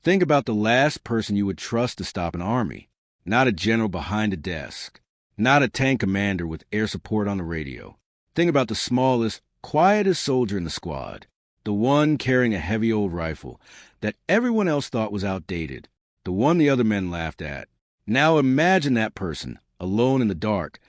Think about the last person you would trust to stop an army. Not a general behind a desk. Not a tank commander with air support on the radio. Think about the smallest, quietest soldier in the squad. The one carrying a heavy old rifle that everyone else thought was outdated. The one the other men laughed at. Now imagine that person, alone in the dark,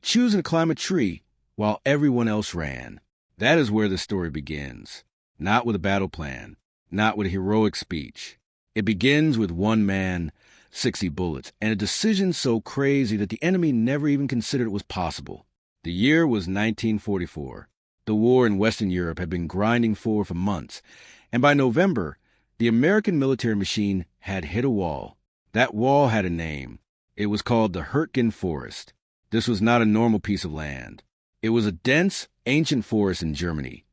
choosing to climb a tree while everyone else ran. That is where the story begins. Not with a battle plan. Not with a heroic speech. It begins with one man, 60 bullets, and a decision so crazy that the enemy never even considered it was possible. The year was 1944. The war in Western Europe had been grinding forward for months, and by November, the American military machine had hit a wall. That wall had a name. It was called the Hurtgen Forest. This was not a normal piece of land. It was a dense, ancient forest in Germany,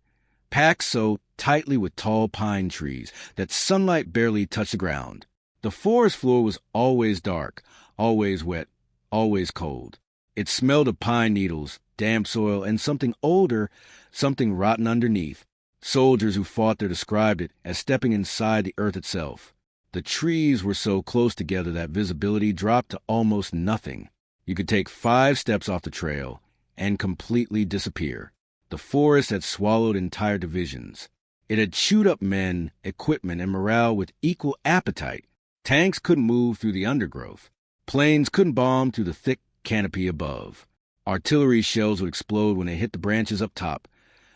packed so tightly with tall pine trees that sunlight barely touched the ground. The forest floor was always dark, always wet, always cold. It smelled of pine needles, damp soil, and something older, something rotten underneath. Soldiers who fought there described it as stepping inside the earth itself. The trees were so close together that visibility dropped to almost nothing. You could take 5 steps off the trail and completely disappear. The forest had swallowed entire divisions. It had chewed up men, equipment, and morale with equal appetite. Tanks couldn't move through the undergrowth. Planes couldn't bomb through the thick canopy above. Artillery shells would explode when they hit the branches up top,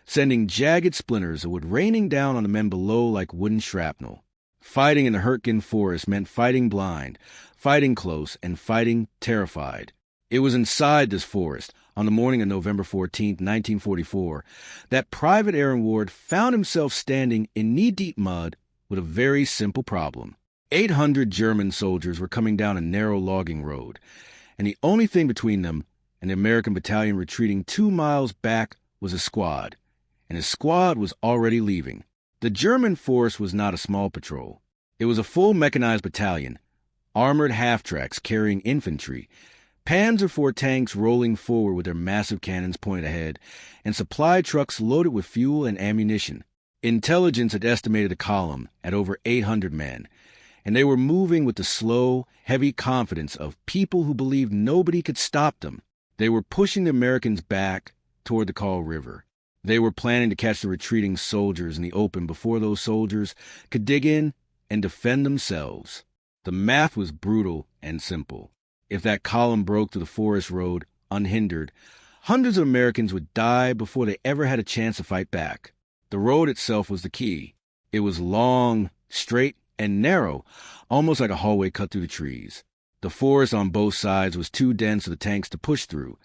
sending jagged splinters that would raining down on the men below like wooden shrapnel. Fighting in the Hurtgen Forest meant fighting blind, fighting close, and fighting terrified. It was inside this forest, on the morning of November 14, 1944, that Private Arron Ward found himself standing in knee-deep mud with a very simple problem. 800 German soldiers were coming down a narrow logging road, and the only thing between them and the American battalion retreating 2 miles back was a squad, and his squad was already leaving. The German force was not a small patrol. It was a full mechanized battalion, armored half-tracks carrying infantry, Panzer IV tanks rolling forward with their massive cannons pointed ahead, and supply trucks loaded with fuel and ammunition. Intelligence had estimated the column at over 800 men, and they were moving with the slow, heavy confidence of people who believed nobody could stop them. They were pushing the Americans back toward the Kahl River. They were planning to catch the retreating soldiers in the open before those soldiers could dig in and defend themselves. The math was brutal and simple. If that column broke through the forest road unhindered, hundreds of Americans would die before they ever had a chance to fight back. The road itself was the key. It was long, straight, and narrow, almost like a hallway cut through the trees. The forest on both sides was too dense for the tanks to push through,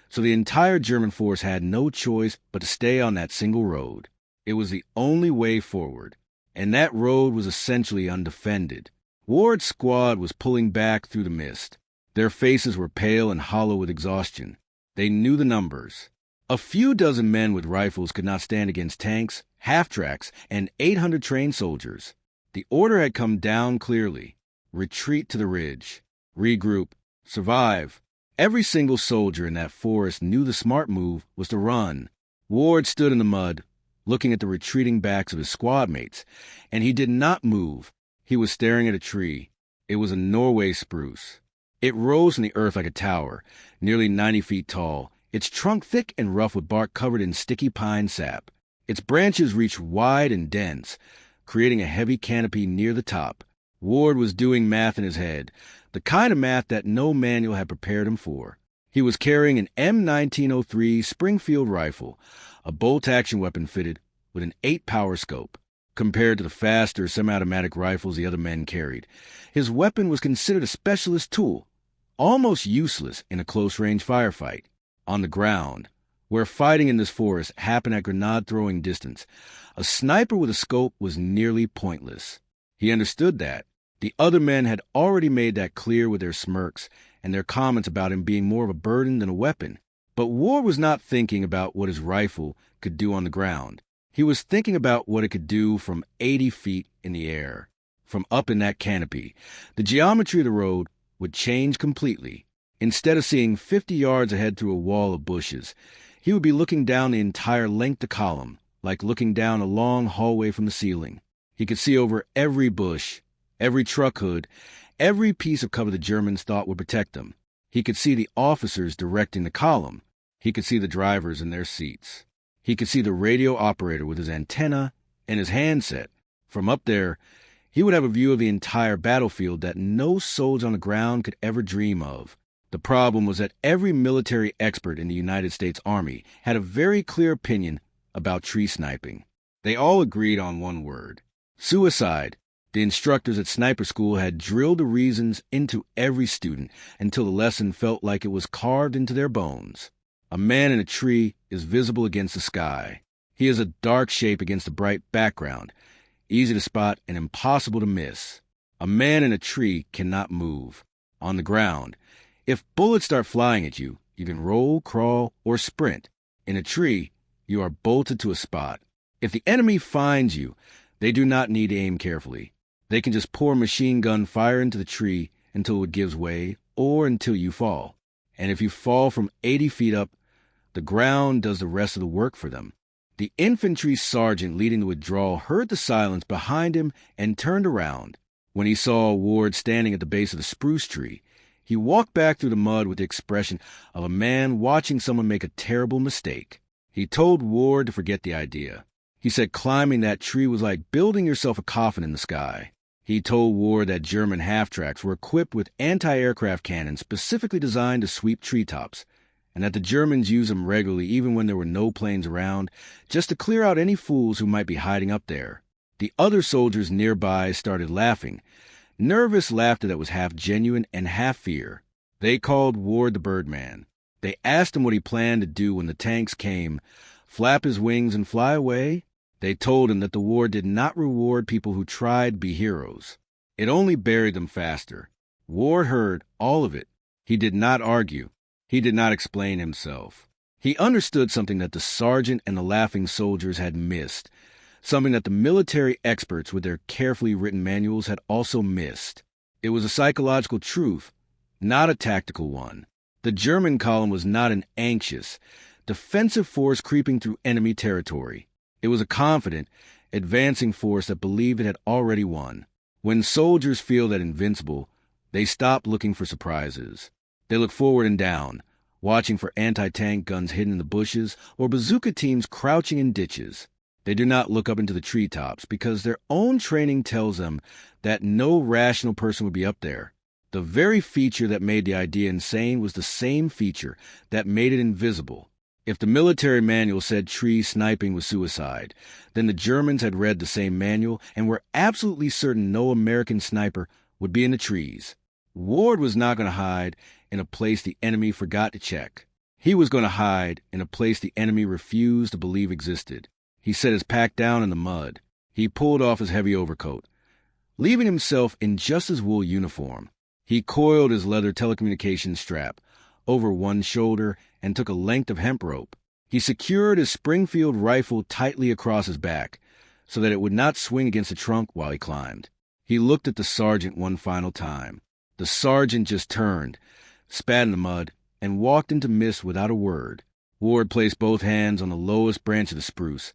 so the entire German force had no choice but to stay on that single road. It was the only way forward, and that road was essentially undefended. Ward's squad was pulling back through the mist. Their faces were pale and hollow with exhaustion. They knew the numbers. A few dozen men with rifles could not stand against tanks, half-tracks, and 800 trained soldiers. The order had come down clearly. Retreat to the ridge. Regroup. Survive. Every single soldier in that forest knew the smart move was to run. Ward stood in the mud, looking at the retreating backs of his squad mates, and he did not move. He was staring at a tree. It was a Norway spruce. It rose from the earth like a tower, nearly 90 feet tall, its trunk thick and rough with bark covered in sticky pine sap. Its branches reached wide and dense, creating a heavy canopy near the top. Ward was doing math in his head, the kind of math that no manual had prepared him for. He was carrying an M1903 Springfield rifle, a bolt-action weapon fitted with an 8-power scope. Compared to the faster semi-automatic rifles the other men carried, his weapon was considered a specialist tool, almost useless in a close-range firefight. On the ground, where fighting in this forest happened at grenade-throwing distance, a sniper with a scope was nearly pointless. He understood that. The other men had already made that clear with their smirks and their comments about him being more of a burden than a weapon. But Ward was not thinking about what his rifle could do on the ground. He was thinking about what it could do from 80 feet in the air. From up in that canopy, the geometry of the road would change completely. Instead of seeing 50 yards ahead through a wall of bushes, he would be looking down the entire length of the column, like looking down a long hallway from the ceiling. He could see over every bush, Every truck hood, every piece of cover the Germans thought would protect them. He could see the officers directing the column. He could see the drivers in their seats. He could see the radio operator with his antenna and his handset. From up there, he would have a view of the entire battlefield that no soldier on the ground could ever dream of. The problem was that every military expert in the United States Army had a very clear opinion about tree sniping. They all agreed on one word: suicide. The instructors at sniper school had drilled the reasons into every student until the lesson felt like it was carved into their bones. A man in a tree is visible against the sky. He is a dark shape against a bright background, easy to spot and impossible to miss. A man in a tree cannot move. On the ground, if bullets start flying at you, you can roll, crawl, or sprint. In a tree, you are bolted to a spot. If the enemy finds you, they do not need to aim carefully. They can just pour machine gun fire into the tree until it gives way or until you fall. And if you fall from 80 feet up, the ground does the rest of the work for them. The infantry sergeant leading the withdrawal heard the silence behind him and turned around. When he saw Ward standing at the base of the spruce tree, he walked back through the mud with the expression of a man watching someone make a terrible mistake. He told Ward to forget the idea. He said climbing that tree was like building yourself a coffin in the sky. He told Ward that German half-tracks were equipped with anti-aircraft cannons specifically designed to sweep treetops, and that the Germans used them regularly even when there were no planes around, just to clear out any fools who might be hiding up there. The other soldiers nearby started laughing, nervous laughter that was half genuine and half fear. They called Ward the Birdman. They asked him what he planned to do when the tanks came: flap his wings and fly away? They told him that the war did not reward people who tried to be heroes. It only buried them faster. Ward heard all of it. He did not argue. He did not explain himself. He understood something that the sergeant and the laughing soldiers had missed, something that the military experts with their carefully written manuals had also missed. It was a psychological truth, not a tactical one. The German column was not an anxious, defensive force creeping through enemy territory. It was a confident, advancing force that believed it had already won. When soldiers feel that invincible, they stop looking for surprises. They look forward and down, watching for anti-tank guns hidden in the bushes or bazooka teams crouching in ditches. They do not look up into the treetops because their own training tells them that no rational person would be up there. The very feature that made the idea insane was the same feature that made it invisible. If the military manual said tree sniping was suicide, then the Germans had read the same manual and were absolutely certain no American sniper would be in the trees. Ward was not going to hide in a place the enemy forgot to check. He was going to hide in a place the enemy refused to believe existed. He set his pack down in the mud. He pulled off his heavy overcoat, leaving himself in just his wool uniform. He coiled his leather telecommunications strap over one shoulder and took a length of hemp rope. He secured his Springfield rifle tightly across his back so that it would not swing against the trunk while he climbed. He looked at the sergeant one final time. The sergeant just turned, spat in the mud, and walked into mist without a word. Ward placed both hands on the lowest branch of the spruce,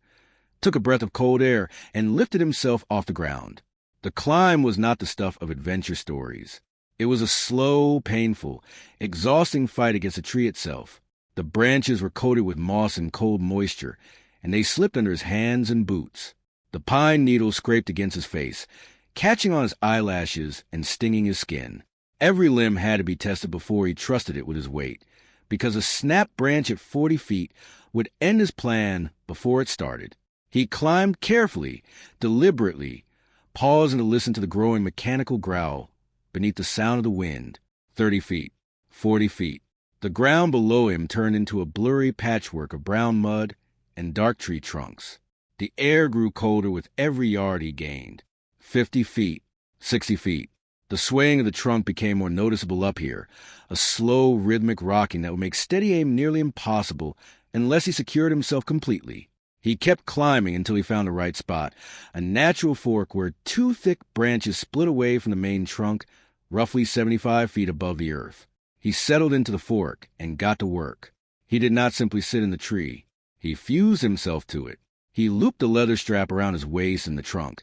took a breath of cold air, and lifted himself off the ground. The climb was not the stuff of adventure stories. It was a slow, painful, exhausting fight against the tree itself. The branches were coated with moss and cold moisture, and they slipped under his hands and boots. The pine needles scraped against his face, catching on his eyelashes and stinging his skin. Every limb had to be tested before he trusted it with his weight, because a snapped branch at 40 feet would end his plan before it started. He climbed carefully, deliberately, pausing to listen to the growing mechanical growl beneath the sound of the wind. 30 feet, 40 feet. The ground below him turned into a blurry patchwork of brown mud and dark tree trunks. The air grew colder with every yard he gained. 50 feet, 60 feet. The swaying of the trunk became more noticeable up here, a slow, rhythmic rocking that would make steady aim nearly impossible unless he secured himself completely. He kept climbing until he found the right spot, a natural fork where two thick branches split away from the main trunk, roughly 75 feet above the earth. He settled into the fork and got to work. He did not simply sit in the tree. He fused himself to it. He looped the leather strap around his waist and the trunk,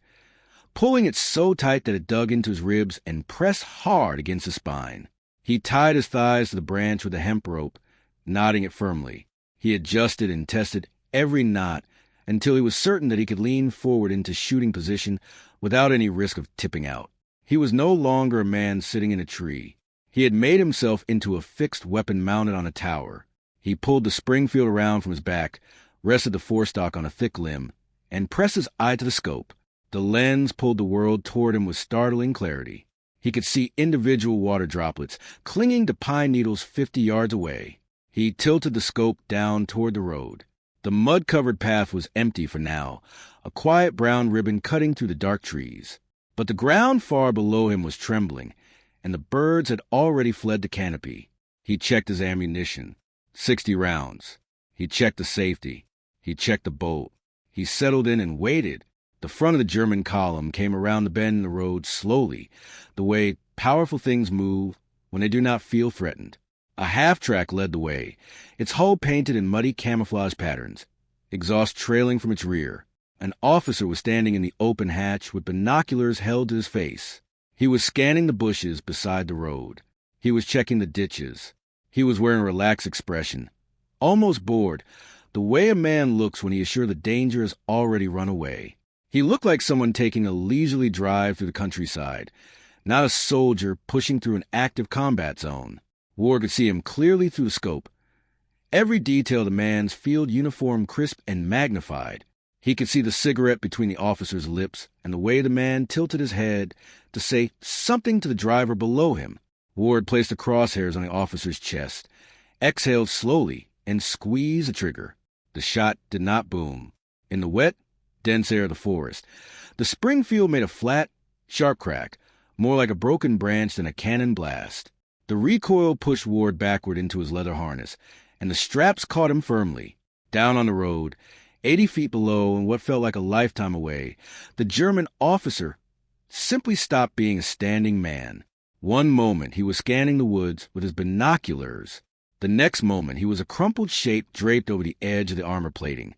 pulling it so tight that it dug into his ribs and pressed hard against his spine. He tied his thighs to the branch with a hemp rope, knotting it firmly. He adjusted and tested every knot until he was certain that he could lean forward into shooting position without any risk of tipping out. He was no longer a man sitting in a tree. He had made himself into a fixed weapon mounted on a tower. He pulled the Springfield around from his back, rested the forestock on a thick limb, and pressed his eye to the scope. The lens pulled the world toward him with startling clarity. He could see individual water droplets clinging to pine needles 50 yards away. He tilted the scope down toward the road. The mud-covered path was empty for now, a quiet brown ribbon cutting through the dark trees. But the ground far below him was trembling, and the birds had already fled the canopy. He checked his ammunition. 60 rounds. He checked the safety. He checked the bolt. He settled in and waited. The front of the German column came around the bend in the road slowly, the way powerful things move when they do not feel threatened. A half-track led the way, its hull painted in muddy camouflage patterns, exhaust trailing from its rear. An officer was standing in the open hatch with binoculars held to his face. He was scanning the bushes beside the road. He was checking the ditches. He was wearing a relaxed expression, almost bored, the way a man looks when he is sure the danger has already run away. He looked like someone taking a leisurely drive through the countryside, not a soldier pushing through an active combat zone. Ward could see him clearly through the scope. Every detail of the man's field uniform crisp and magnified. He could see the cigarette between the officer's lips and the way the man tilted his head to say something to the driver below him. Ward placed the crosshairs on the officer's chest, exhaled slowly, and squeezed the trigger. The shot did not boom. In the wet, dense air of the forest, the Springfield made a flat, sharp crack, more like a broken branch than a cannon blast. The recoil pushed Ward backward into his leather harness, and the straps caught him firmly. Down on the road, 80 feet below and what felt like a lifetime away, the German officer simply stopped being a standing man. One moment he was scanning the woods with his binoculars. The next moment he was a crumpled shape draped over the edge of the armor plating,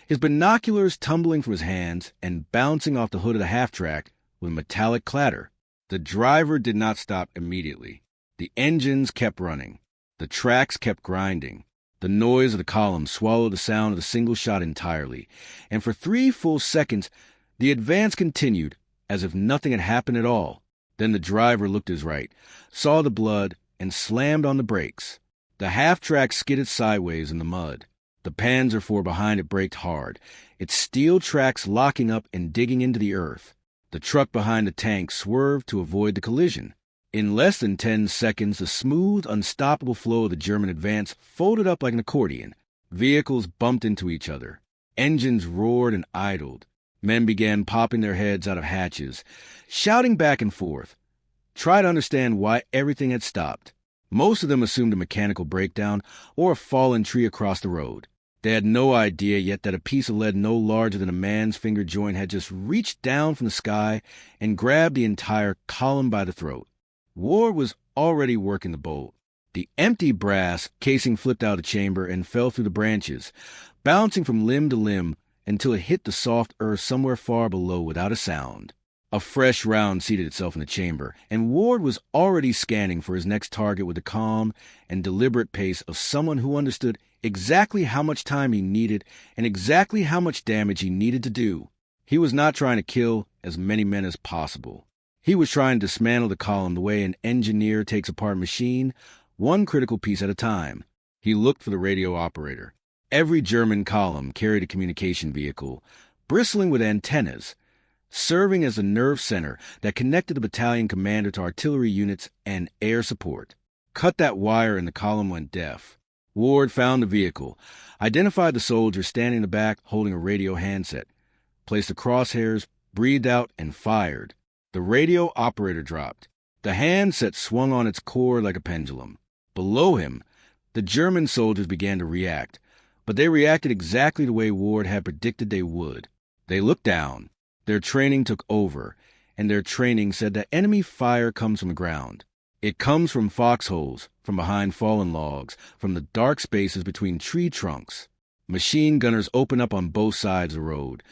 his binoculars tumbling from his hands and bouncing off the hood of the half-track with a metallic clatter. The driver did not stop immediately. The engines kept running. The tracks kept grinding. The noise of the column swallowed the sound of the single shot entirely, and for 3 full seconds the advance continued as if nothing had happened at all. Then the driver looked to his right, saw the blood, and slammed on the brakes. The half-track skidded sideways in the mud. The Panzer IV behind it braked hard, its steel tracks locking up and digging into the earth. The truck behind the tank swerved to avoid the collision. In less than 10 seconds, the smooth, unstoppable flow of the German advance folded up like an accordion. Vehicles bumped into each other. Engines roared and idled. Men began popping their heads out of hatches, shouting back and forth. Try to understand why everything had stopped. Most of them assumed a mechanical breakdown or a fallen tree across the road. They had no idea yet that a piece of lead no larger than a man's finger joint had just reached down from the sky and grabbed the entire column by the throat. Ward was already working the bolt. The empty brass casing flipped out of the chamber and fell through the branches, bouncing from limb to limb until it hit the soft earth somewhere far below without a sound. A fresh round seated itself in the chamber, and Ward was already scanning for his next target with the calm and deliberate pace of someone who understood exactly how much time he needed and exactly how much damage he needed to do. He was not trying to kill as many men as possible. He was trying to dismantle the column the way an engineer takes apart a machine, one critical piece at a time. He looked for the radio operator. Every German column carried a communication vehicle, bristling with antennas, serving as a nerve center that connected the battalion commander to artillery units and air support. Cut that wire and the column went deaf. Ward found the vehicle, identified the soldier standing in the back holding a radio handset, placed the crosshairs, breathed out, and fired. The radio operator dropped. The handset swung on its cord like a pendulum. Below him, the German soldiers began to react, but they reacted exactly the way Ward had predicted they would. They looked down. Their training took over, and their training said that enemy fire comes from the ground. It comes from foxholes, from behind fallen logs, from the dark spaces between tree trunks. Machine gunners open up on both sides of the road,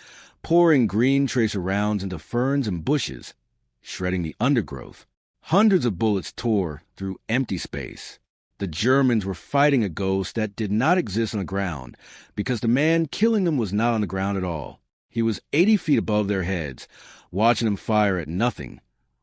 pouring green tracer rounds into ferns and bushes, shredding the undergrowth. Hundreds of bullets tore through empty space. The Germans were fighting a ghost that did not exist on the ground because the man killing them was not on the ground at all. He was 80 feet above their heads, watching them fire at nothing,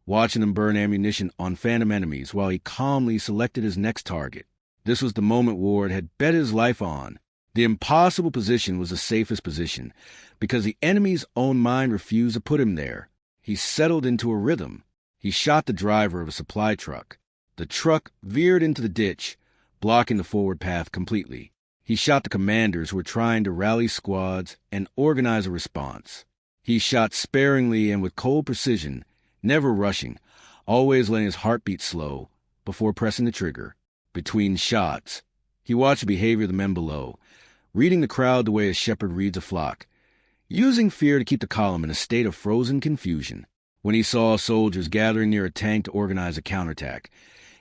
watching them burn ammunition on phantom enemies while he calmly selected his next target. This was the moment Ward had bet his life on. The impossible position was the safest position because the enemy's own mind refused to put him there. He settled into a rhythm. He shot the driver of a supply truck. The truck veered into the ditch, blocking the forward path completely. He shot the commanders who were trying to rally squads and organize a response. He shot sparingly and with cold precision, never rushing, always letting his heartbeat slow before pressing the trigger. Between shots, he watched the behavior of the men below, reading the crowd the way a shepherd reads a flock, using fear to keep the column in a state of frozen confusion. When he saw soldiers gathering near a tank to organize a counterattack,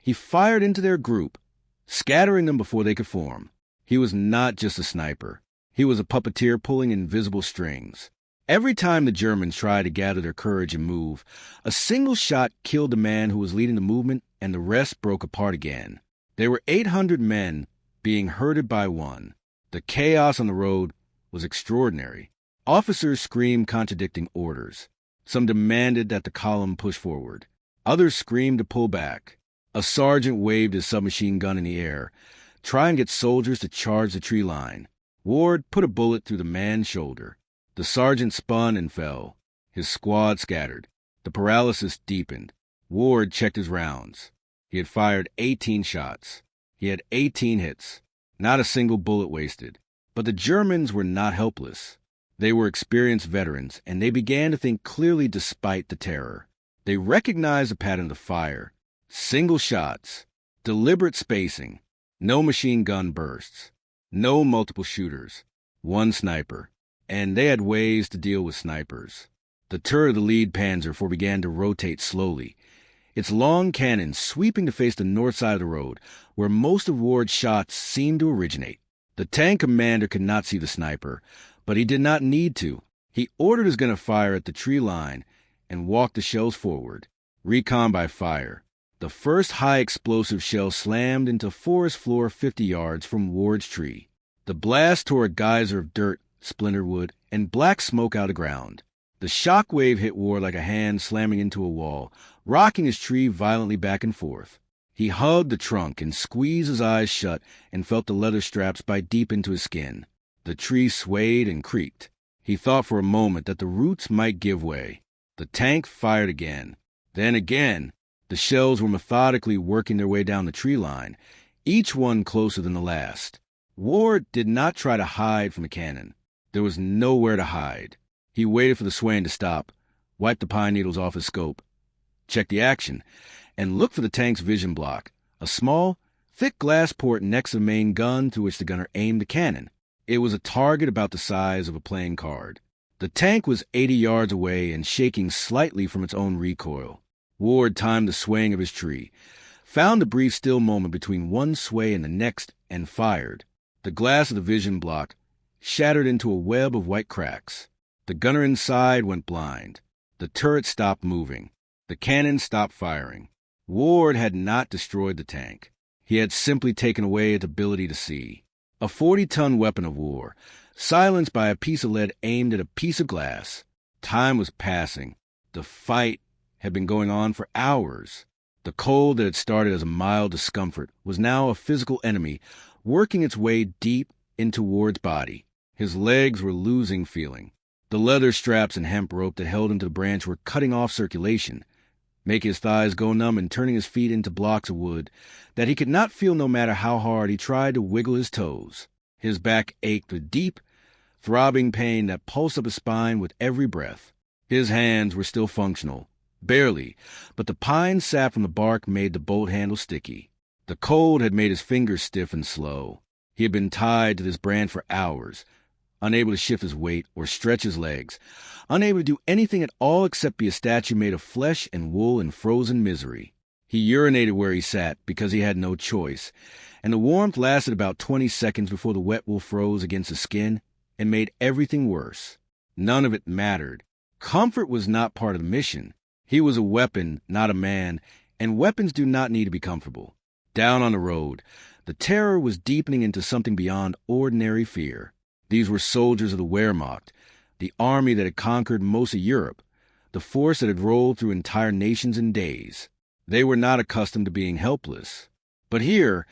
he fired into their group, scattering them before they could form. He was not just a sniper. He was a puppeteer pulling invisible strings. Every time the Germans tried to gather their courage and move, a single shot killed the man who was leading the movement, and the rest broke apart again. There were 800 men being herded by one. The chaos on the road was extraordinary. Officers screamed contradicting orders. Some demanded that the column push forward. Others screamed to pull back. A sergeant waved his submachine gun in the air, trying to get soldiers to charge the tree line. Ward put a bullet through the man's shoulder. The sergeant spun and fell. His squad scattered. The paralysis deepened. Ward checked his rounds. He had fired 18 shots. He had 18 hits. Not a single bullet wasted. But the Germans were not helpless. They were experienced veterans, and they began to think clearly despite the terror. They recognized the pattern of fire. Single shots, deliberate spacing, no machine gun bursts, no multiple shooters, one sniper, and they had ways to deal with snipers. The turret of the lead Panzer began to rotate slowly, its long cannon sweeping to face the north side of the road, where most of Ward's shots seemed to originate. The tank commander could not see the sniper, but he did not need to. He ordered his gun to fire at the tree line and walked the shells forward. Recon by fire. The first high-explosive shell slammed into forest floor 50 yards from Ward's tree. The blast tore a geyser of dirt, splintered wood, and black smoke out of the ground. The shock wave hit Ward like a hand slamming into a wall, rocking his tree violently back and forth. He hugged the trunk and squeezed his eyes shut and felt the leather straps bite deep into his skin. The tree swayed and creaked. He thought for a moment that the roots might give way. The tank fired again. Then again. The shells were methodically working their way down the tree line, each one closer than the last. Ward did not try to hide from the cannon. There was nowhere to hide. He waited for the swaying to stop, wiped the pine needles off his scope, checked the action, and looked for the tank's vision block, a small, thick glass port next to the main gun through which the gunner aimed the cannon. It was a target about the size of a playing card. The tank was 80 yards away and shaking slightly from its own recoil. Ward timed the swaying of his tree, found the brief still moment between one sway and the next, and fired. The glass of the vision block shattered into a web of white cracks. The gunner inside went blind. The turret stopped moving. The cannon stopped firing. Ward had not destroyed the tank. He had simply taken away its ability to see. A 40-ton weapon of war, silenced by a piece of lead aimed at a piece of glass. Time was passing. The fight had been going on for hours. The cold that had started as a mild discomfort was now a physical enemy, working its way deep into Ward's body. His legs were losing feeling. The leather straps and hemp rope that held him to the branch were cutting off circulation, making his thighs go numb and turning his feet into blocks of wood that he could not feel no matter how hard he tried to wiggle his toes. His back ached with deep, throbbing pain that pulsed up his spine with every breath. His hands were still functional. Barely, but the pine sap from the bark made the bolt handle sticky. The cold had made his fingers stiff and slow. He had been tied to this brand for hours, unable to shift his weight or stretch his legs, unable to do anything at all except be a statue made of flesh and wool in frozen misery. He urinated where he sat because he had no choice, and the warmth lasted about 20 seconds before the wet wool froze against his skin and made everything worse. None of it mattered. Comfort was not part of the mission. He was a weapon, not a man, and weapons do not need to be comfortable. Down on the road, the terror was deepening into something beyond ordinary fear. These were soldiers of the Wehrmacht, the army that had conquered most of Europe, the force that had rolled through entire nations in days. They were not accustomed to being helpless. But here,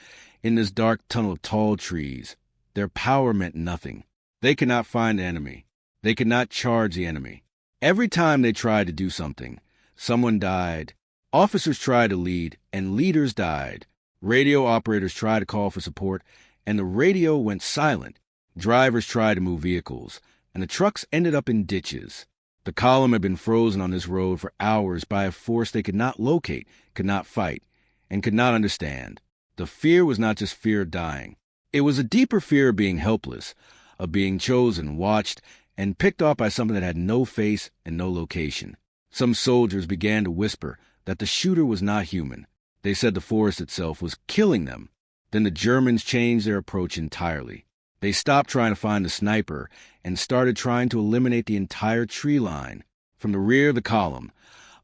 in this dark tunnel of tall trees, their power meant nothing. They could not find the enemy. They could not charge the enemy. Every time they tried to do something, someone died. Officers tried to lead, and leaders died. Radio operators tried to call for support, and the radio went silent. Drivers tried to move vehicles, and the trucks ended up in ditches. The column had been frozen on this road for hours by a force they could not locate, could not fight, and could not understand. The fear was not just fear of dying. It was a deeper fear of being helpless, of being chosen, watched, and picked off by something that had no face and no location. Some soldiers began to whisper that the shooter was not human. They said the forest itself was killing them. Then the Germans changed their approach entirely. They stopped trying to find the sniper and started trying to eliminate the entire tree line. From the rear of the column,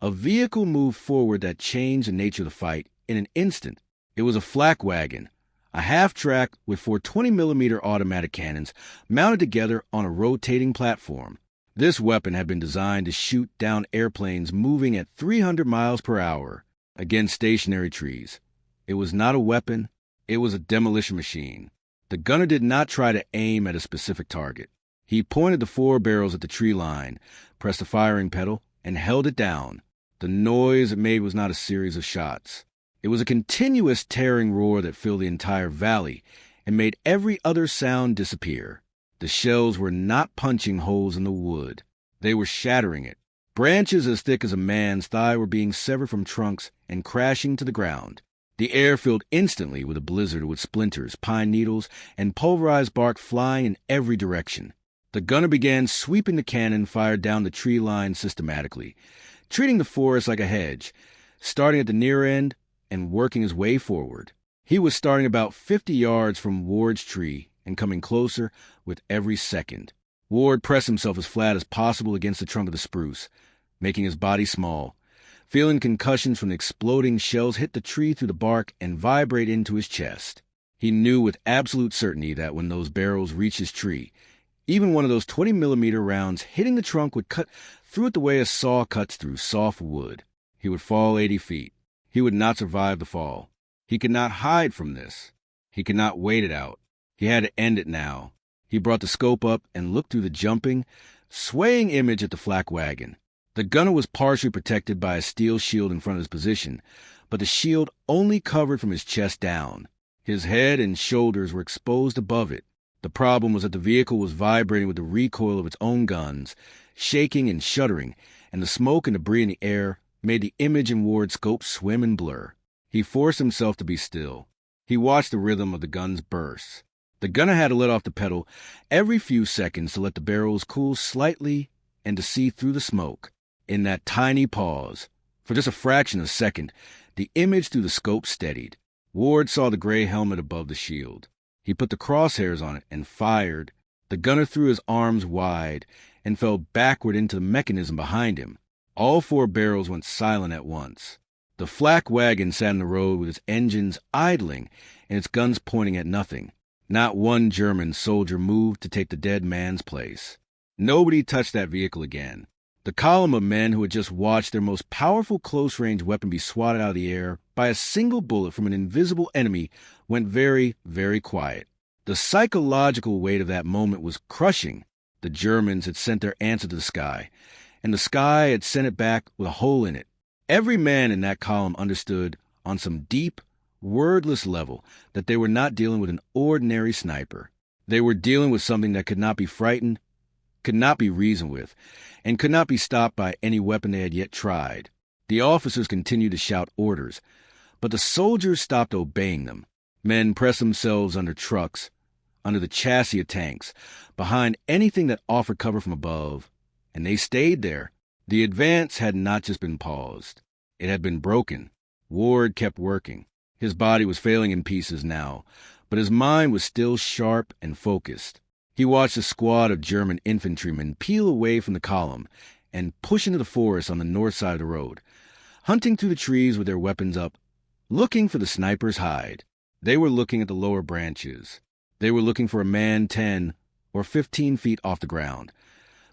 a vehicle moved forward that changed the nature of the fight in an instant. It was a flak wagon, a half-track with 4 20mm automatic cannons mounted together on a rotating platform. This weapon had been designed to shoot down airplanes moving at 300 miles per hour against stationary trees. It was not a weapon, it was a demolition machine. The gunner did not try to aim at a specific target. He pointed the 4 barrels at the tree line, pressed the firing pedal, and held it down. The noise it made was not a series of shots. It was a continuous tearing roar that filled the entire valley and made every other sound disappear. The shells were not punching holes in the wood. They were shattering it. Branches as thick as a man's thigh were being severed from trunks and crashing to the ground. The air filled instantly with a blizzard with splinters, pine needles, and pulverized bark flying in every direction. The gunner began sweeping the cannon fired down the tree line systematically, treating the forest like a hedge, starting at the near end and working his way forward. He was starting about 50 yards from Ward's tree and coming closer with every second. Ward pressed himself as flat as possible against the trunk of the spruce, making his body small, feeling concussions from the exploding shells hit the tree through the bark and vibrate into his chest. He knew with absolute certainty that when those barrels reached his tree, even one of those 20mm rounds hitting the trunk would cut through it the way a saw cuts through soft wood. He would fall 80 feet. He would not survive the fall. He could not hide from this. He could not wait it out. He had to end it now. He brought the scope up and looked through the jumping, swaying image at the flak wagon. The gunner was partially protected by a steel shield in front of his position, but the shield only covered from his chest down. His head and shoulders were exposed above it. The problem was that the vehicle was vibrating with the recoil of its own guns, shaking and shuddering, and the smoke and debris in the air made the image in Ward's scope swim and blur. He forced himself to be still. He watched the rhythm of the gun's bursts. The gunner had to let off the pedal every few seconds to let the barrels cool slightly and to see through the smoke. In that tiny pause, for just a fraction of a second, the image through the scope steadied. Ward saw the gray helmet above the shield. He put the crosshairs on it and fired. The gunner threw his arms wide and fell backward into the mechanism behind him. All 4 barrels went silent at once. The flak wagon sat in the road with its engines idling and its guns pointing at nothing. Not one German soldier moved to take the dead man's place. Nobody touched that vehicle again. The column of men who had just watched their most powerful close-range weapon be swatted out of the air by a single bullet from an invisible enemy went very, very quiet. The psychological weight of that moment was crushing. The Germans had sent their answer to the sky, and the sky had sent it back with a hole in it. Every man in that column understood, on some deep, wordless level, that they were not dealing with an ordinary sniper. They were dealing with something that could not be frightened, could not be reasoned with, and could not be stopped by any weapon they had yet tried. The officers continued to shout orders, but the soldiers stopped obeying them. Men pressed themselves under trucks, under the chassis of tanks, behind anything that offered cover from above, and they stayed there. The advance had not just been paused. It had been broken. Ward kept working. His body was failing in pieces now, but his mind was still sharp and focused. He watched a squad of German infantrymen peel away from the column and push into the forest on the north side of the road, hunting through the trees with their weapons up, looking for the sniper's hide. They were looking at the lower branches. They were looking for a man 10 or 15 feet off the ground,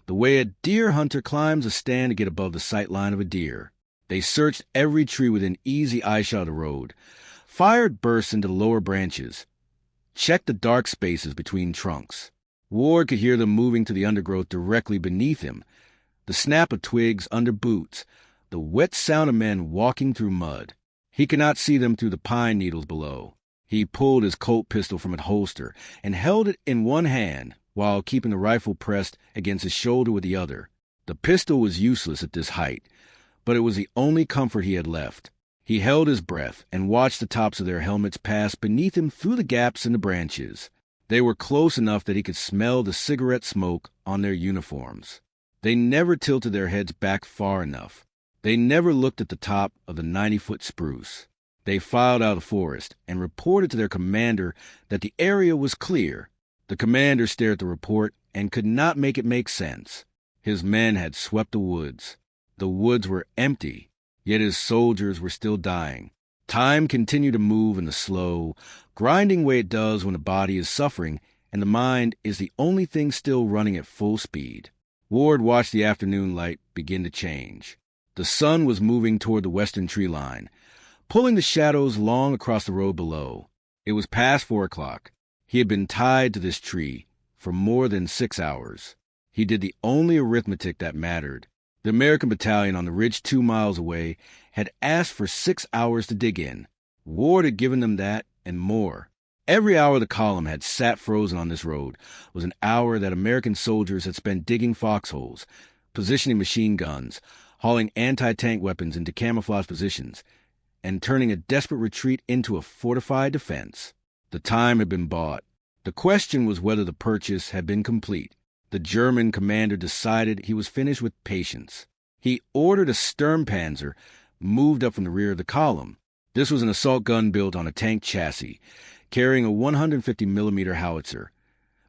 the way a deer hunter climbs a stand to get above the sight line of a deer. They searched every tree within easy eyeshot of the road, fired bursts into the lower branches, checked the dark spaces between trunks. Ward could hear them moving to the undergrowth directly beneath him, the snap of twigs under boots, the wet sound of men walking through mud. He could not see them through the pine needles below. He pulled his Colt pistol from its holster and held it in one hand while keeping the rifle pressed against his shoulder with the other. The pistol was useless at this height, but it was the only comfort he had left. He held his breath and watched the tops of their helmets pass beneath him through the gaps in the branches. They were close enough that he could smell the cigarette smoke on their uniforms. They never tilted their heads back far enough. They never looked at the top of the 90-foot spruce. They filed out of the forest and reported to their commander that the area was clear. The commander stared at the report and could not make it make sense. His men had swept the woods. The woods were empty, yet his soldiers were still dying. Time continued to move in the slow, grinding way it does when the body is suffering and the mind is the only thing still running at full speed. Ward watched the afternoon light begin to change. The sun was moving toward the western tree line, pulling the shadows long across the road below. It was past 4 o'clock. He had been tied to this tree for more than 6 hours. He did the only arithmetic that mattered. The American battalion on the ridge 2 miles away had asked for 6 hours to dig in. Ward had given them that and more. Every hour the column had sat frozen on this road was an hour that American soldiers had spent digging foxholes, positioning machine guns, hauling anti-tank weapons into camouflage positions, and turning a desperate retreat into a fortified defense. The time had been bought. The question was whether the purchase had been complete. The German commander decided he was finished with patience. He ordered a Sturm Panzer moved up from the rear of the column. This was an assault gun built on a tank chassis, carrying a 150mm howitzer,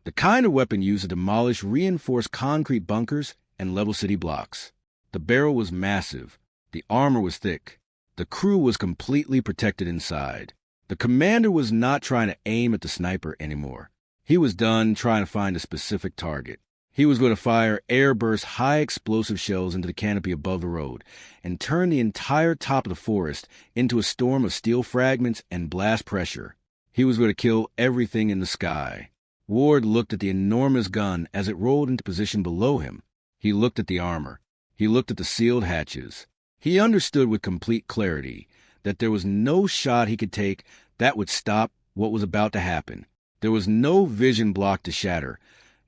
the kind of weapon used to demolish reinforced concrete bunkers and level city blocks. The barrel was massive. The armor was thick. The crew was completely protected inside. The commander was not trying to aim at the sniper anymore. He was done trying to find a specific target. He was going to fire air-burst high-explosive shells into the canopy above the road and turn the entire top of the forest into a storm of steel fragments and blast pressure. He was going to kill everything in the sky. Ward looked at the enormous gun as it rolled into position below him. He looked at the armor. He looked at the sealed hatches. He understood with complete clarity that there was no shot he could take that would stop what was about to happen. There was no vision block to shatter,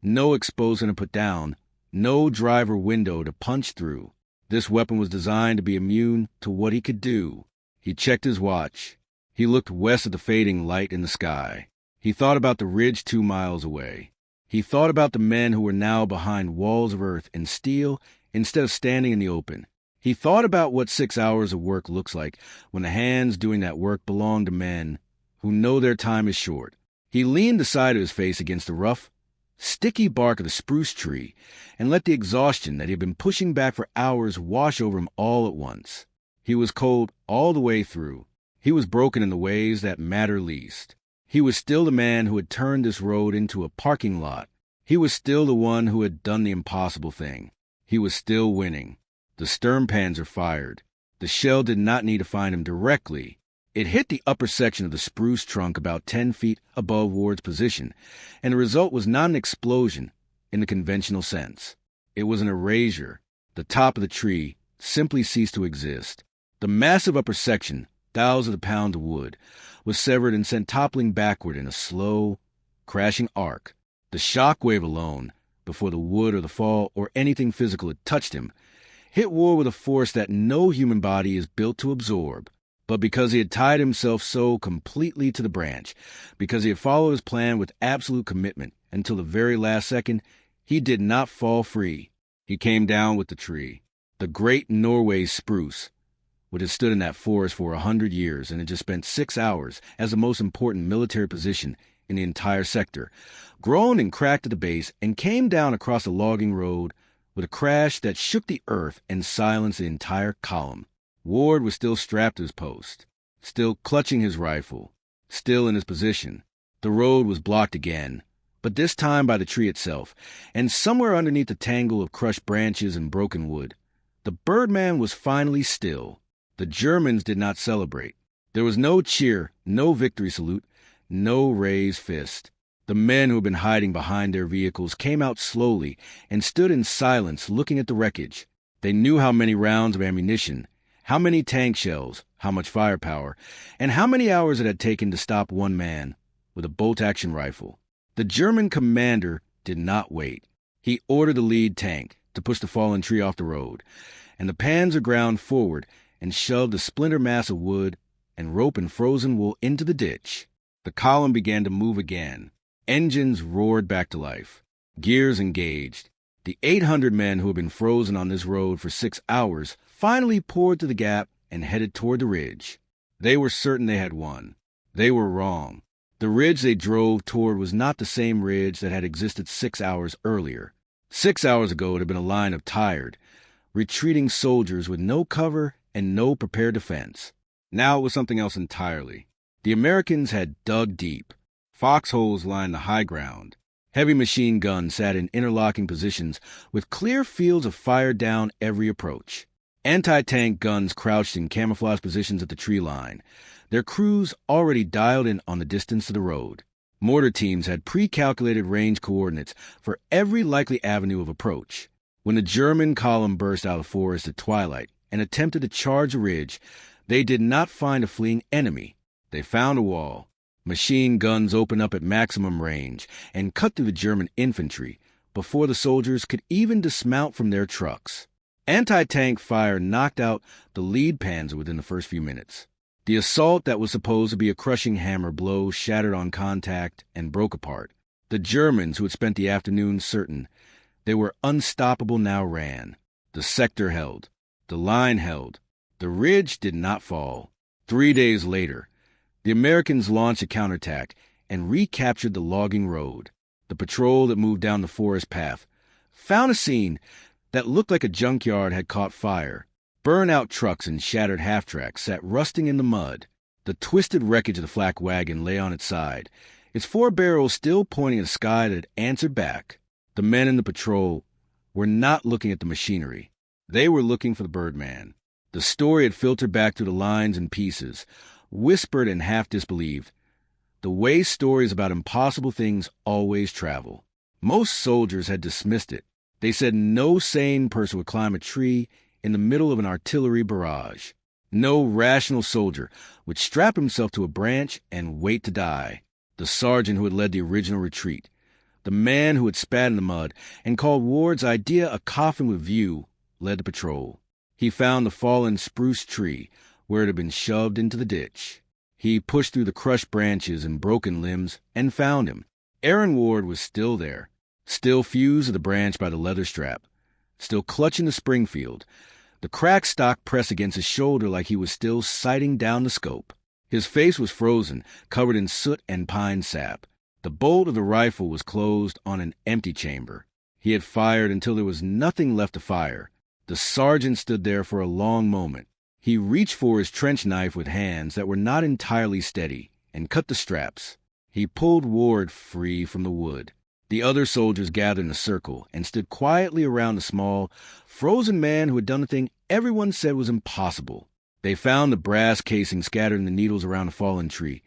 no exposer to put down, no driver window to punch through. This weapon was designed to be immune to what he could do. He checked his watch. He looked west at the fading light in the sky. He thought about the ridge 2 miles away. He thought about the men who were now behind walls of earth and steel instead of standing in the open. He thought about what 6 hours of work looks like when the hands doing that work belong to men who know their time is short. He leaned the side of his face against the rough, sticky bark of the spruce tree and let the exhaustion that he had been pushing back for hours wash over him all at once. He was cold all the way through. He was broken in the ways that matter least. He was still the man who had turned this road into a parking lot. He was still the one who had done the impossible thing. He was still winning. The Sturm Panzer fired. The shell did not need to find him directly. It hit the upper section of the spruce trunk about 10 feet above Ward's position, and the result was not an explosion in the conventional sense. It was an erasure. The top of the tree simply ceased to exist. The massive upper section, thousands of pounds of wood, was severed and sent toppling backward in a slow, crashing arc. The shock wave alone, before the wood or the fall or anything physical had touched him, hit Ward with a force that no human body is built to absorb. But because he had tied himself so completely to the branch, because he had followed his plan with absolute commitment until the very last second, he did not fall free. He came down with the tree. The great Norway Spruce, which had stood in that forest for 100 years and had just spent 6 hours as the most important military position in the entire sector, groaned and cracked at the base, and came down across a logging road with a crash that shook the earth and silenced the entire column. Ward was still strapped to his post, still clutching his rifle, still in his position. The road was blocked again, but this time by the tree itself, and somewhere underneath the tangle of crushed branches and broken wood, the Birdman was finally still. The Germans did not celebrate. There was no cheer, no victory salute, no raised fist. The men who had been hiding behind their vehicles came out slowly and stood in silence looking at the wreckage. They knew how many rounds of ammunition, how many tank shells, how much firepower, and how many hours it had taken to stop one man with a bolt-action rifle. The German commander did not wait. He ordered the lead tank to push the fallen tree off the road, and the Panzer ground forward and shoved a splinter mass of wood and rope and frozen wool into the ditch. The column began to move again. Engines roared back to life. Gears engaged. The 800 men who had been frozen on this road for 6 hours finally poured through the gap and headed toward the ridge. They were certain they had won. They were wrong. The ridge they drove toward was not the same ridge that had existed 6 hours earlier. 6 hours ago it had been a line of tired, retreating soldiers with no cover and no prepared defense. Now it was something else entirely. The Americans had dug deep. Foxholes lined the high ground. Heavy machine guns sat in interlocking positions with clear fields of fire down every approach. Anti-tank guns crouched in camouflage positions at the tree line, their crews already dialed in on the distance to the road. Mortar teams had pre-calculated range coordinates for every likely avenue of approach. When the German column burst out of the forest at twilight and attempted to charge a ridge, they did not find a fleeing enemy. They found a wall. Machine guns opened up at maximum range and cut through the German infantry before the soldiers could even dismount from their trucks. Anti-tank fire knocked out the lead Panzer within the first few minutes. The assault that was supposed to be a crushing hammer blow shattered on contact and broke apart. The Germans, who had spent the afternoon certain they were unstoppable, now ran. The sector held. The line held. The ridge did not fall. 3 days later, the Americans launched a counterattack and recaptured the logging road. The patrol that moved down the forest path found a scene that looked like a junkyard had caught fire. Burn-out trucks and shattered half-tracks sat rusting in the mud. The twisted wreckage of the flak wagon lay on its side, its 4 barrels still pointing at a sky that had answered back. The men in the patrol were not looking at the machinery. They were looking for the Birdman. The story had filtered back through the lines and pieces, whispered and half-disbelieved, the way stories about impossible things always travel. Most soldiers had dismissed it. They said no sane person would climb a tree in the middle of an artillery barrage. No rational soldier would strap himself to a branch and wait to die. The sergeant who had led the original retreat, the man who had spat in the mud and called Ward's idea a coffin with view, led the patrol. He found the fallen spruce tree where it had been shoved into the ditch. He pushed through the crushed branches and broken limbs and found him. Arron Ward was still there, still fused to the branch by the leather strap, still clutching the Springfield, the cracked stock pressed against his shoulder like he was still sighting down the scope. His face was frozen, covered in soot and pine sap. The bolt of the rifle was closed on an empty chamber. He had fired until there was nothing left to fire. The sergeant stood there for a long moment. He reached for his trench knife with hands that were not entirely steady and cut the straps. He pulled Ward free from the wood. The other soldiers gathered in a circle and stood quietly around the small, frozen man who had done the thing everyone said was impossible. They found the brass casing scattered in the needles around the fallen tree.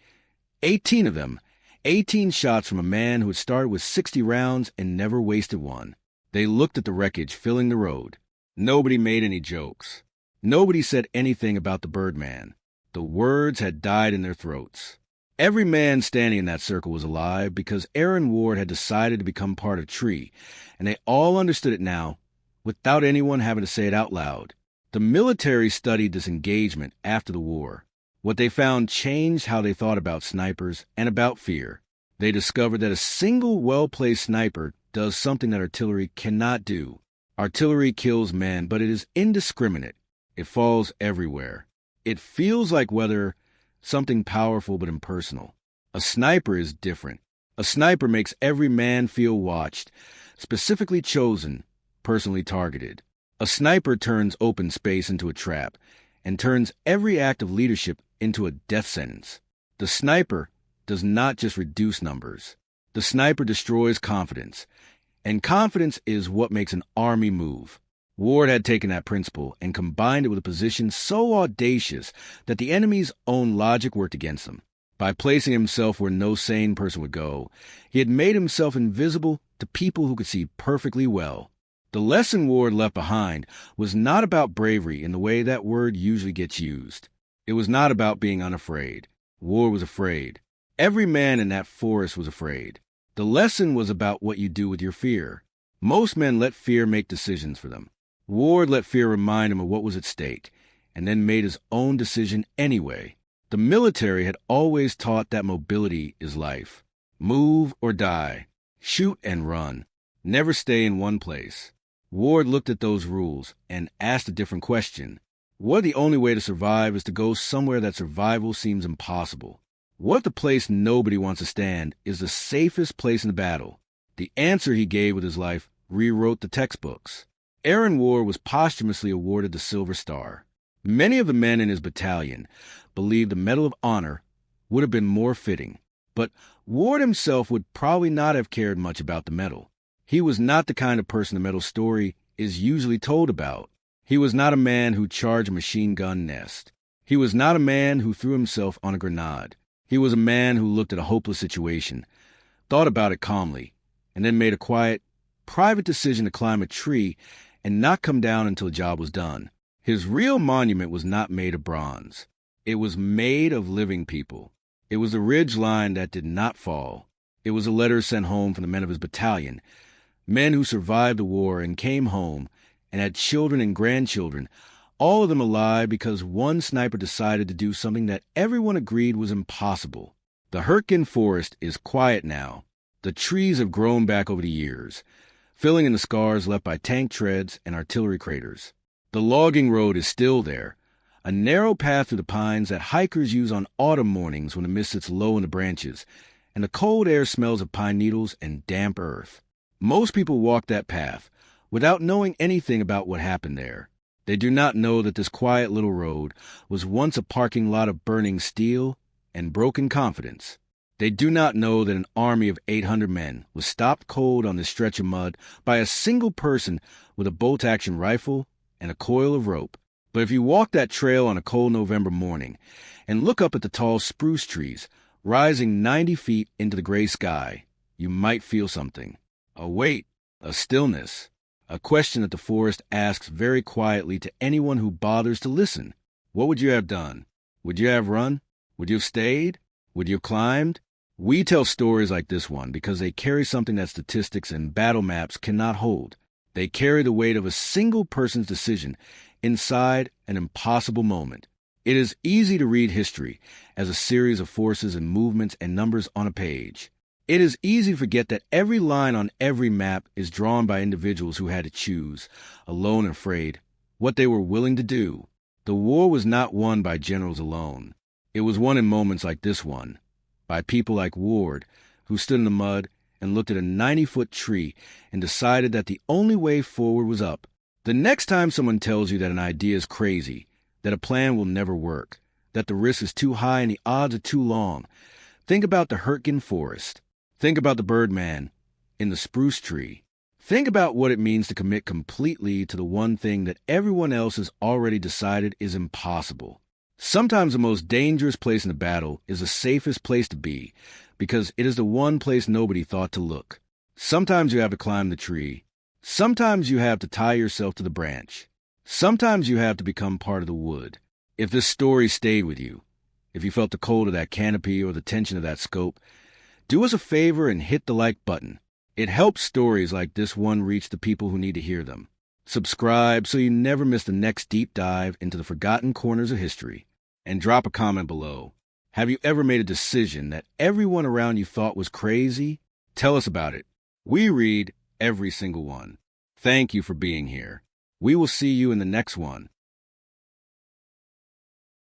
18 of them. 18 shots from a man who had started with 60 rounds and never wasted one. They looked at the wreckage filling the road. Nobody made any jokes. Nobody said anything about the Birdman. The words had died in their throats. Every man standing in that circle was alive because Arron Ward had decided to become part of Tree, and they all understood it now without anyone having to say it out loud. The military studied this engagement after the war. What they found changed how they thought about snipers and about fear. They discovered that a single well-placed sniper does something that artillery cannot do. Artillery kills men, but it is indiscriminate. It falls everywhere. It feels like weather, something powerful but impersonal. A sniper is different. A sniper makes every man feel watched, specifically chosen, personally targeted. A sniper turns open space into a trap and turns every act of leadership into a death sentence. The sniper does not just reduce numbers. The sniper destroys confidence, and confidence is what makes an army move. Ward had taken that principle and combined it with a position so audacious that the enemy's own logic worked against him. By placing himself where no sane person would go, he had made himself invisible to people who could see perfectly well. The lesson Ward left behind was not about bravery in the way that word usually gets used. It was not about being unafraid. Ward was afraid. Every man in that forest was afraid. The lesson was about what you do with your fear. Most men let fear make decisions for them. Ward let fear remind him of what was at stake, and then made his own decision anyway. The military had always taught that mobility is life. Move or die. Shoot and run. Never stay in one place. Ward looked at those rules and asked a different question. What if the only way to survive is to go somewhere that survival seems impossible? What if the place nobody wants to stand is the safest place in the battle? The answer he gave with his life rewrote the textbooks. Arron Ward was posthumously awarded the Silver Star. Many of the men in his battalion believed the Medal of Honor would have been more fitting, but Ward himself would probably not have cared much about the medal. He was not the kind of person the medal story is usually told about. He was not a man who charged a machine gun nest. He was not a man who threw himself on a grenade. He was a man who looked at a hopeless situation, thought about it calmly, and then made a quiet, private decision to climb a tree and not come down until the job was done. His real monument was not made of bronze. It was made of living people. It was a ridge line that did not fall. It was a letter sent home from the men of his battalion, men who survived the war and came home and had children and grandchildren, all of them alive because one sniper decided to do something that everyone agreed was impossible. The Hurtgen forest is quiet now. The trees have grown back over the years, filling in the scars left by tank treads and artillery craters. The logging road is still there, a narrow path through the pines that hikers use on autumn mornings when the mist sits low in the branches, and the cold air smells of pine needles and damp earth. Most people walk that path without knowing anything about what happened there. They do not know that this quiet little road was once a parking lot of burning steel and broken confidence. They do not know that an army of 800 men was stopped cold on this stretch of mud by a single person with a bolt-action rifle and a coil of rope. But if you walk that trail on a cold November morning and look up at the tall spruce trees rising 90 feet into the gray sky, you might feel something. A weight, a stillness, a question that the forest asks very quietly to anyone who bothers to listen. What would you have done? Would you have run? Would you have stayed? Would you have climbed? We tell stories like this one because they carry something that statistics and battle maps cannot hold. They carry the weight of a single person's decision inside an impossible moment. It is easy to read history as a series of forces and movements and numbers on a page. It is easy to forget that every line on every map is drawn by individuals who had to choose, alone and afraid, what they were willing to do. The war was not won by generals alone. It was won in moments like this one, by people like Ward, who stood in the mud and looked at a 90-foot tree and decided that the only way forward was up. The next time someone tells you that an idea is crazy, that a plan will never work, that the risk is too high and the odds are too long, think about the Hurtgen forest. Think about the birdman in the spruce tree. Think about what it means to commit completely to the one thing that everyone else has already decided is impossible. Sometimes the most dangerous place in a battle is the safest place to be because it is the one place nobody thought to look. Sometimes you have to climb the tree. Sometimes you have to tie yourself to the branch. Sometimes you have to become part of the wood. If this story stayed with you, if you felt the cold of that canopy or the tension of that scope, do us a favor and hit the like button. It helps stories like this one reach the people who need to hear them. Subscribe so you never miss the next deep dive into the forgotten corners of history. And drop a comment below. Have you ever made a decision that everyone around you thought was crazy? Tell us about it. We read every single one. Thank you for being here. We will see you in the next one.